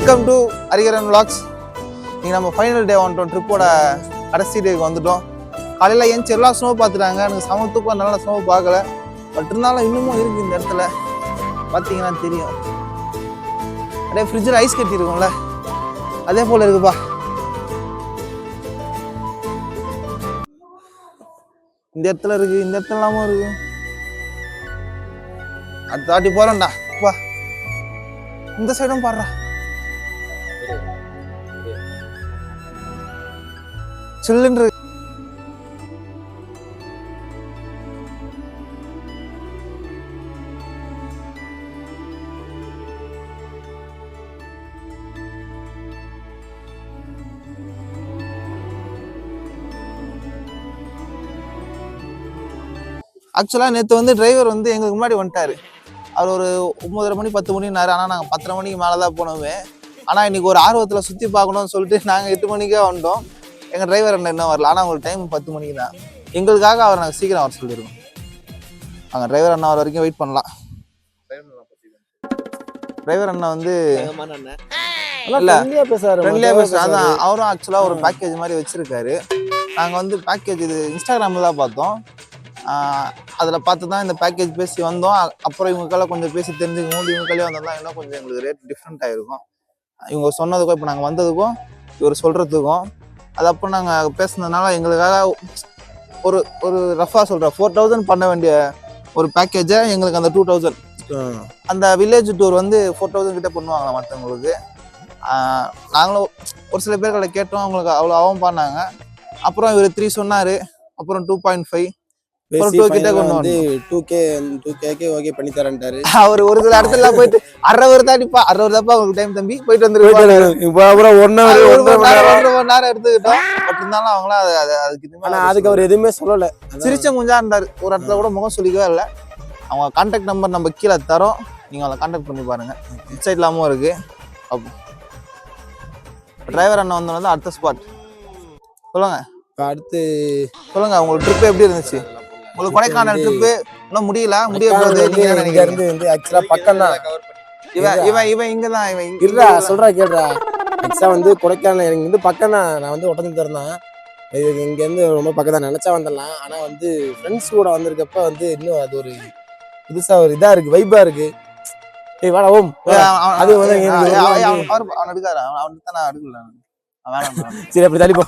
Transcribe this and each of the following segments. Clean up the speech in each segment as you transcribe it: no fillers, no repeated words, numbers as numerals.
Welcome to Hariharan vlogs. நீங்கள் நம்ம final டே வந்துட்டோம், ட்ரிப்போட கடைசி டேக்கு வந்துட்டோம். காலையில் ஏஞ்சி எல்லாம் ஸ்னோ பார்த்துட்டாங்க. எனக்கு சம தூக்கம், நல்லா ஸ்னோ பார்க்கல. பட் இருந்தாலும் இன்னமும் இருக்குது இந்த இடத்துல, பார்த்தீங்கன்னா தெரியும். அப்படியே ஃப்ரிட்ஜில் ஐஸ் கட்டி இருக்கும்ல, அதே போல் இருக்குப்பா. இந்த இடத்துல இருக்குது, இந்த இடத்துல இல்லாமல் இருக்குது. அடுத்த வாட்டி போகிறோம்டா பா. இந்த சைடும் பாடுறா, சில்லுன்னு. ஆக்சுவலாக நேற்று வந்து டிரைவர் வந்து எங்களுக்கு முன்னாடி வந்துட்டாரு. அவர் ஒரு 9:30 மணி 10 மணினாரு. ஆனால் நாங்கள் 10:30 மணிக்கு மேலே தான் போனோமே. ஆனால் இன்னைக்கு ஒரு ஆர்வத்தில் சுற்றி பார்க்கணும்னு சொல்லிட்டு நாங்கள் 8 மணிக்கே வந்துட்டோம். எங்கள் டிரைவர் என்ன இன்னும் வரல. ஆனால் உங்களுக்கு டைம் 10 மணிக்கு தான். எங்களுக்காக அவர் நாங்கள் சீக்கிரம் வர சொல்லிடுவோம். அங்கே டிரைவர் அண்ணா வர வரைக்கும் வெயிட் பண்ணலாம். டிரைவர் அண்ணா வந்து ஃப்ரெண்ட்லியாக பேசுகிறாரு. அதான் அவரும் ஆக்சுவலாக ஒரு பேக்கேஜ் மாதிரி வச்சுருக்காரு. நாங்கள் வந்து பேக்கேஜ் இது இன்ஸ்டாகிராமில் தான் பார்த்தோம். அதில் பார்த்து தான் இந்த பேக்கேஜ் பேசி வந்தோம். அப்புறம் இவங்களுக்கெல்லாம் கொஞ்சம் பேசி தெரிஞ்சுக்கும் போது இவங்களே வந்தோம்னா இன்னும் கொஞ்சம் எங்களுக்கு ரேட் டிஃப்ரெண்ட் ஆகிருக்கும். இவங்க சொன்னதுக்கும் இப்போ நாங்கள் வந்ததுக்கும் இவர் சொல்கிறதுக்கும் அது அப்புறம் நாங்கள் பேசுனதுனால எங்களுக்காக ஒரு ஒரு ரஃபாக சொல்கிறேன் 4000 பண்ண வேண்டிய ஒரு பேக்கேஜை எங்களுக்கு அந்த 2000 அந்த வில்லேஜ் டூர் வந்து 4000 கிட்டே பண்ணுவாங்களா மற்றவங்களுக்கு. நாங்களும் ஒரு சில பேர்களை கேட்டோம், அவங்களுக்கு அவ்வளோ ஆகும் பண்ணாங்க. அப்புறம் இவர் 3 சொன்னார். அப்புறம் 2.5 ஓகே பண்ணி தரேன்ட்டாரு. அவர் ஒரு சில இடத்துல போயிட்டு 60 தாடிப்பா 60 தாப்பா உங்களுக்கு டைம் தம்பி போயிட்டு வந்துருக்காரு. எடுத்துக்கிட்டோம். பட் இருந்தாலும் அவங்களாம் அதுக்கு அவர் எதுவுமே சொல்லல, சிரிச்ச குஞ்சா இருந்தாரு. ஒரு இடத்துல கூட முகம் சொல்லிக்கவே இல்லை. அவங்க கான்டாக்ட் நம்பர் நம்ம கீழே தரோம், நீங்க அவங்களை கான்டாக்ட் பண்ணி பாருங்க. வெப்சைட் இல்லாமல் இருக்கு. டிரைவர் அண்ணன் வந்தோம் அடுத்த ஸ்பாட் சொல்லுங்க. அடுத்து சொல்லுங்க, உங்களுக்கு ட்ரிப் எப்படி இருந்துச்சு? உங்களுக்கு கொடைக்கானல் ட்ரிப்பு இன்னும் முடிய போகுது. இங்க இருந்து வந்து ஆக்சுவலா பக்கம் தான். இவன் இங்கதான் இல்ல சொல்றா கேள்றா. ஆக்சுவலா வந்து கொடைக்கானல் எனக்கு வந்து பக்கம் தான். நான் வந்து உடம்பு தரேன். இது இங்க இருந்து ரொம்ப பக்கம் தான். நினைச்சா வந்துடலாம். ஆனா வந்து ஃப்ரெண்ட்ஸ் கூட வந்திருக்கப்ப வந்து இன்னும் அது ஒரு புதுசா ஒரு இதா இருக்கு, வைப்பா இருக்கு. ஏய் வாடா ஓம். அது வந்து அவன் எடுக்காரு, அவன் தான் நான் எடுக்கல. சரி அப்படி தள்ளி போ.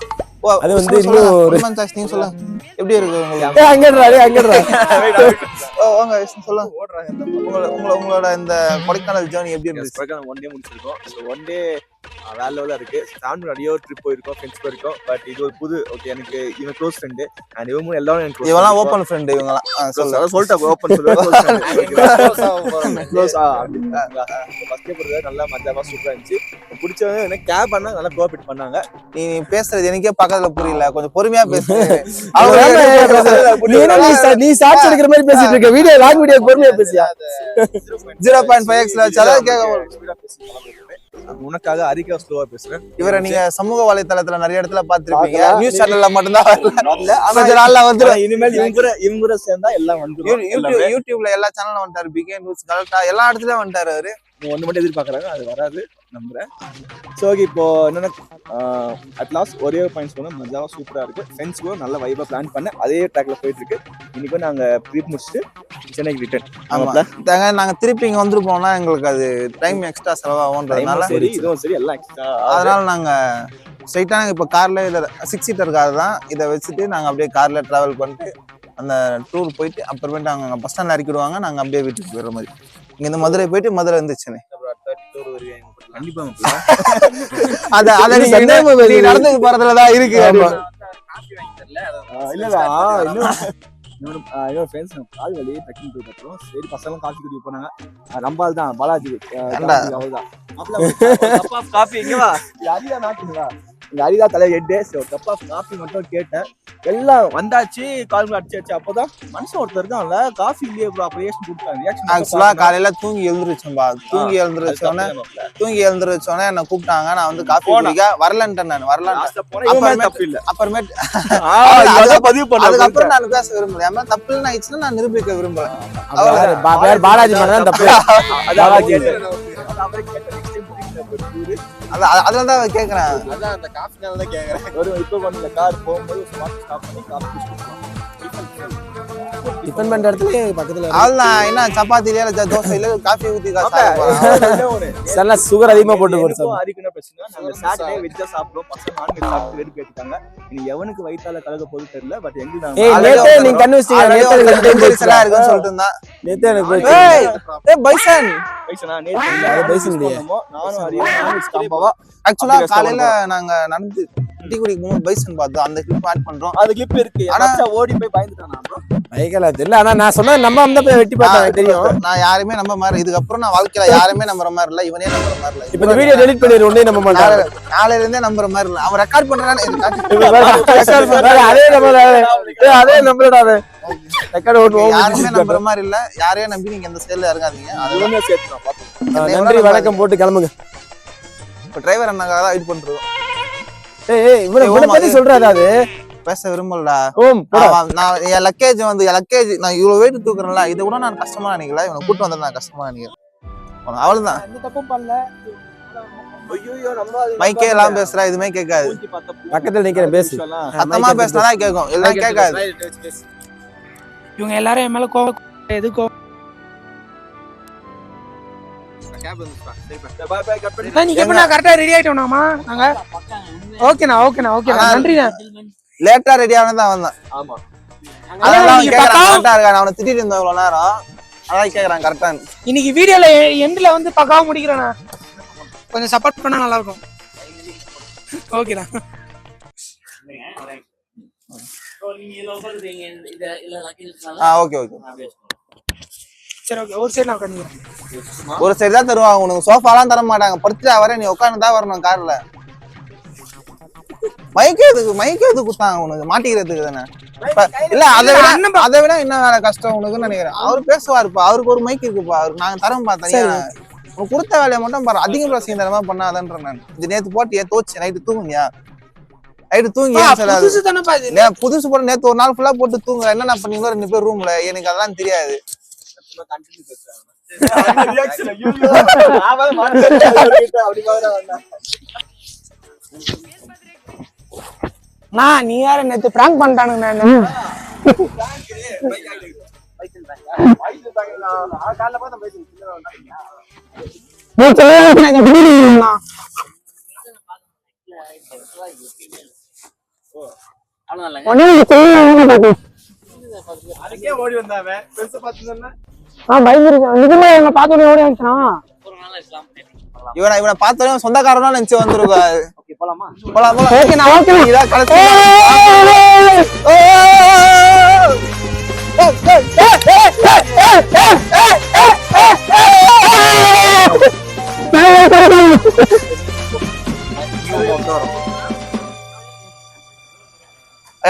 அது வந்து இன்னும் நீங்க சொல்லுங்க எப்படி இருக்கு உங்களோட இந்த கொடைக்கானல் ஜர்னி எப்படி இருந்துச்சு? கொடைக்கானல் 1 டே முடிச்சிருக்கோம். ஸோ 1 டே வேற லெவலில் இருக்கு. ஃபேமிலி நிறைய ட்ரிப் போயிருக்கோம், ஃப்ரெண்ட்ஸ் போயிருக்கோம். பட் இது ஒரு புது ஓகே எனக்கு இவன் க்ளோஸ் ஃப்ரெண்டு அண்ட் இவங்க எல்லாரும் எனக்கு இவெல்லாம் ஓப்பன் ஃப்ரெண்டு. இவங்கலாம் சொல்லிட்டாங்க ஓப்பன் க்ளோஸா ஃபஸ்ட்டே போகிறது நல்லா மஜாவாக சூப்பராக இருந்துச்சு. பிடிச்சவங்க என்ன கேப் பண்ணால் நல்லா கோஆப்ரேட் பண்ணாங்க. நீ பேசுறது எனக்கே பக்கத்துல புரியல, கொஞ்சம் பொறுமையா பேசு. நீ சாட்சி எடுக்கிற மாதிரி பேசிட்டு இருக்க. வீடியோ லாங் வீடியோ பொறுமையா பேசியா 0.5x உனக்காக அரிக்கா ஸ்லோவா பேசுறேன். இவரை நீங்க சமூக வலைத்தளத்துல நிறைய இடத்துல பாத்துருப்பீங்க. நியூஸ் சேனல்ல மட்டும்தான் இனிமேல் இவங்க சேர்ந்தா எல்லாம் வந்துரும். யூடியூப்ல எல்லா சேனலும் வந்துட்டாரு. பிகே நியூஸ் கரெக்டா எல்லா இடத்துலயும் வந்துட்டாரு. அவரு ஒண்ணு மட்டும் எதிர்பார்க்கறாங்க, அது வராது நம்புறேன். ஸோ இப்போ என்னன்னா அட்லாஸ்ட் ஒரே பாயிண்ட்ஸ் போனால் மஜாவாக சூப்பராக இருக்குது. ஃப்ரெண்ட்ஸ் கூட நல்ல வைபாக பிளான் பண்ண அதே ட்ராக்ல போயிட்டு இருக்கு. இன்னைக்கு நாங்கள் ட்ரிப் முடிச்சுட்டு சென்னைக்கு ரிட்டர்ன். ஆமாம், நாங்கள் திருப்பி இங்கே வந்துருப்போம்னா எங்களுக்கு அது டைம் எக்ஸ்ட்ரா செலவாகும்ன்றதுனால சரி இதுவும் சரி எல்லாம் எக்ஸ்ட்ரா. அதனால நாங்கள் ஸ்ட்ரைட்டாக இப்போ காரில் இதில் 6 சீட்டர் கார் தான், இதை வச்சுட்டு நாங்கள் அப்படியே காரில் ட்ராவல் பண்ணிட்டு அந்த டூர் போயிட்டு அப்புறமேட்டு அங்கே பஸ் ஸ்டாண்டில் இறக்கிடுவாங்க. நாங்கள் அப்படியே வீட்டுக்கு போயிடுற மாதிரி. இங்கேருந்து மதுரை போயிட்டு மதுரை இருந்து சென்னை. கண்டிப்பா நடந்து போறதுலதான் இருக்கு. இன்னொரு ஃப்ரெண்ட்ஸ் கால் வலி டக்குன்னு போயிட்டு அப்புறம் சரி பசங்களும் காஃபி குடிக்க போனாங்க. ரம்பால் தான் பாலாஜி அவ்வளோதான் காஃபி இங்கவா அரிதா நாட்டுங்களா இந்த அரிதா தலை 8 days கப் ஆஃப் காஃபி மட்டும் கேட்டேன். எல்லாம் வந்தாச்சு, கால் அடிச்சாச்சு. அப்போதான் மனுஷன் ஒருத்தர் இருக்கான்ல காஃபி இல்லையே ப்ரோ அப்போ ரியாக்ஷன் கொடுத்தாங்க. காலையில தூங்கி எழுந்திருச்சோம்பா. தூங்கி எழுந்திருச்சோன்னே என்ன கூப்பிட்டாங்க. நான் வந்து காஃபி குடிக்க வரலன்ட்டேன். நான் வரலன்ட்டேன். அப்புறமேட்டு அதுக்கப்புறம் நான் பேச விரும்பல. ஏன்னா தப்பு ஆயிடுச்சுன்னா நான் நிரூபிக்க விரும்புறேன். பாலாஜி தப்பு. நான் போய் கேட்டேன் நெக்ஸ்ட் டைம் அதுல தான் கேக்குறேன். அதான் அந்த காஃபினால தான் கேக்குறேன். ஒரு இப்போ வந்து கார் போகும்போது ஸ்டாப் பண்ணி காஃபி குடிச்சிட்டு டிஃபன் பண்ற இடத்துல பக்கத்துல அதுதான் என்ன சப்பாத்தில தோசையில காஃபி ஊத்தி நல்லா சுகர் அதிகமா போட்டு போடுச்சு. அரிக்குன பிரச்சனை நாங்க சாட்டர்டே வெஜ்ஜா சாப்பிடுவோம். பசங்க நான்வெஜ் சாப்பிட்டு வெறுப்பு கேட்டாங்க. இனி எவனுக்கு வயித்தால கலக்க போகுது தெரியல. பட் எங்களுக்கு நேத்தே நீங்க கண்ணு வச்சீங்க. நேத்தே எல்லாம் இருக்குன்னு சொல்லிட்டு இருந்தான். நேத்தே எனக்கு ஏய் பைசன் பைசனா நேத்து அது பைசன் இல்லையா? நானும் அரியும் நான்வெஜ் காம்பவா ஆக்சுவலா காலையில நாங்க நடந்து டீ குடிக்கும் போது பைசன் பார்த்தோம். அந்த கிளிப் ஆட் பண்றோம். அது கிளிப் இருக்கு. ஆனா ஓடி போய் பயந்துட்டானா ப்ரோ. பைக்கல தெரியல. ஆனா நான் சொன்ன நம்ம அந்த போய் வெட்டி பார்த்தா எனக்கு தெரியும். நான் யாரையுமே நம்ப மாதிரி இதுக்கப்புறம் நான் வாழ்க்கையில யாரையுமே நம்புற மாதிரி இல்ல. இவனே நம்புற மாதிரி இல்ல. இப்ப இந்த வீடியோ டெலீட் பண்ணிரு. ஒண்ணே நம்ப மாட்டாங்க. நாளையில இருந்தே நம்புற மாதிரி இல்ல. அவன் ரெக்கார்ட் பண்றானே அதே நம்பலடா அவன். ரெக்கார்ட் ஓட்டு யாரையுமே நம்புற மாதிரி இல்ல. யாரையும் நம்பி நீங்க எந்த செயல்ல இறங்காதீங்க. அதுவுமே சேர்த்துறோம் பாத்து. நன்றி வணக்கம் போட்டு கிளம்புங்க. இப்ப டிரைவர் அண்ணாங்க தான் வெயிட் பண்றோம். ஏய் இவனை பத்தி சொல்றாரு. அது பேச விரும்பலடா. ஓம் நான் என் லக்கேஜ் நான் இவ்வளவு வெயிட் தூக்குறேன்ல, இதை கூட நான் கஷ்டமா நினைக்கல. இவனை கூட்டு வந்தா நான் கஷ்டமா நினைக்கிறேன். அவ்வளவுதான். எந்த தப்பும் பண்ணல. ஐயோ நம்ம மைக்கே எல்லாம் பேசுறா, எதுவுமே கேட்காது. பக்கத்துல நிக்கிறேன் பேசு. சத்தமா பேசினாதான் கேட்கும், எல்லாம் கேட்காது. இவங்க எல்லாரும் என் மேல கோவம் எதுக்கோ நீங்க எப்ப நான் கரெக்டா ரெடி ஆயிட்டோம்னாமா நாங்க ஓகேண்ணா நன்றிண்ணா. லேட்டா ரெடி ஆனதான் வந்தேன். ஆமா அதெல்லாம் கேக்குறான் கரெக்டா இருக்கா. அவனை திட்டிட்டு இருந்தேன் இவ்வளவு நேரம். அதான் கேக்குறான் கரெக்டா. இன்னைக்கு வீடியோல எண்ட்ல வந்து பக்காவா முடிக்கிறேண்ணா. கொஞ்சம் சப்போர்ட் பண்ணா நல்லா இருக்கும். ஓகேண்ணா. ஓகே சரி ஓகே. ஒரு சைடு நான் உட்காந்துக்கிறேன். ஒரு சைடு தான் தருவாங்க உனக்கு. சோஃபாலாம் தர மாட்டாங்க. படுத்துட்டு வர நீ உட்காந்து தான் வரணும் கார்ல. மைக்கே எதுக்கு குத்தாங்க உனக்கு? மாட்டிக்கிறதுக்கு தானே. இல்ல அதை விட என்ன வேலை கஷ்டம் உனக்குன்னு நினைக்கிறேன். அவரு பேசுவாருப்பா. அவருக்கு ஒரு மைக் இருக்குப்பா. அவருக்கு நாங்க தரோம்ப்பா தனியா. உனக்கு கொடுத்த வேலையை மட்டும் பாரு. அதிக பிரச்சனை தரமா பண்ணாதன்றேன் நான். இது நேத்து போட்டு தோச்சு நைட்டு தூங்குனியா? நைட்டு தூங்கி புதுசு போட்டு நேத்து ஒரு நாள் ஃபுல்லா போட்டு தூங்க. என்னென்ன பண்ணீங்களோ 2 பேர் ரூம்ல. எனக்கு அதெல்லாம் தெரியாது. நீ யார நேத்து பிராங்க் பண்ணிட்டானுங்க. ஓடி வந்தாவே பெருசா பாத்துனா இவனை பார்த்தோம் சொந்தக்காரனா நினைச்சு வந்துருக்காரு.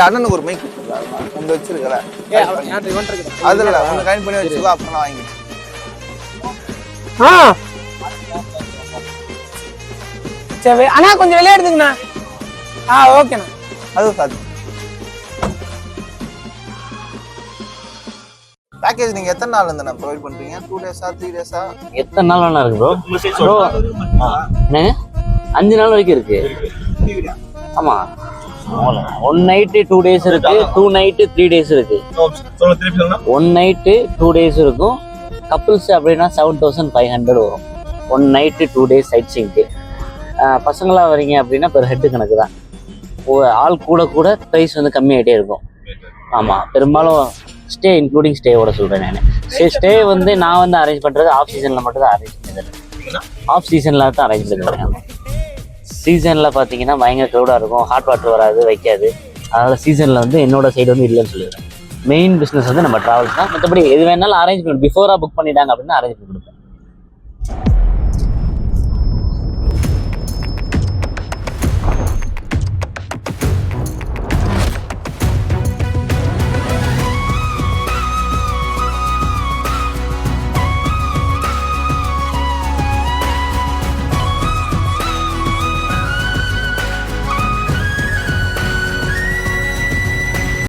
அண்ணனுக்கு ஒரு மைக் உங்க வச்சிருக்கல அதுல ஒண்ணு கனெக்ட் பண்ணி வச்சுக்கோ. அப்புறம் நான் வாங்கி சரி அண்ணா கொஞ்சம் விளையாடுதுங்கண்ணா. ஓகேண்ணா. அதுவும் சார் பேக்கேஜ் நீங்க எத்தனை நாள் இருந்து ப்ரொவைட் பண்றீங்க? 2 டேஸா 3 டேஸா? எத்தனை நாள் வேணா இருக்கு ப்ரோ. என்னங்க 5 நாள் வரைக்கும் இருக்கு. ஆமா 1 நைட்டு 2 டேஸ் இருக்கு. 2 நைட்டு 3 டேஸ் இருக்கு. 1 நைட்டு 2 டேஸ் இருக்கும். கப்புள்ஸ் அப்படின்னா 7500 வரும். 1 நைட்டு 2 டேஸ் சைட் சீங்க்கு. பசங்களாம் வரீங்க அப்படின்னா பெர் ஹெட்டு கணக்கு தான். ஆள் கூட ப்ரைஸ் வந்து கம்மியாகிட்டே இருக்கும். ஆமாம் பெரும்பாலும் ஸ்டே இன்க்ளூடிங் ஸ்டேவோட சொல்கிறேன் நான். ஸ்டே வந்து நான் வந்து அரேஞ்ச் பண்ணுறது ஆஃப் சீசனில் மட்டும் தான் அரேஞ்ச் பண்ணிடுறேன். ஆஃப் சீசனில் தான் அரேஞ்ச் பண்ணிடுறேன். சீசனில் பார்த்தீங்கன்னா பயங்கர க்ரௌடாக இருக்கும். ஹாட் வாட்டர் வராது வைக்காது. அதனால் சீசனில் வந்து என்னோட சைடு வந்து இல்லைன்னு சொல்லிடுறேன். மெயின் பிஸ்னஸ் வந்து நம்ம ட்ராவல்ஸ் தான். மற்றபடி எது வேணாலும் அரேஞ்ச் பண்ணி பிஃபோராக புக் பண்ணிட்டாங்க அப்படின்னா அரேஞ்ச் பண்ணி கொடுப்பேன்.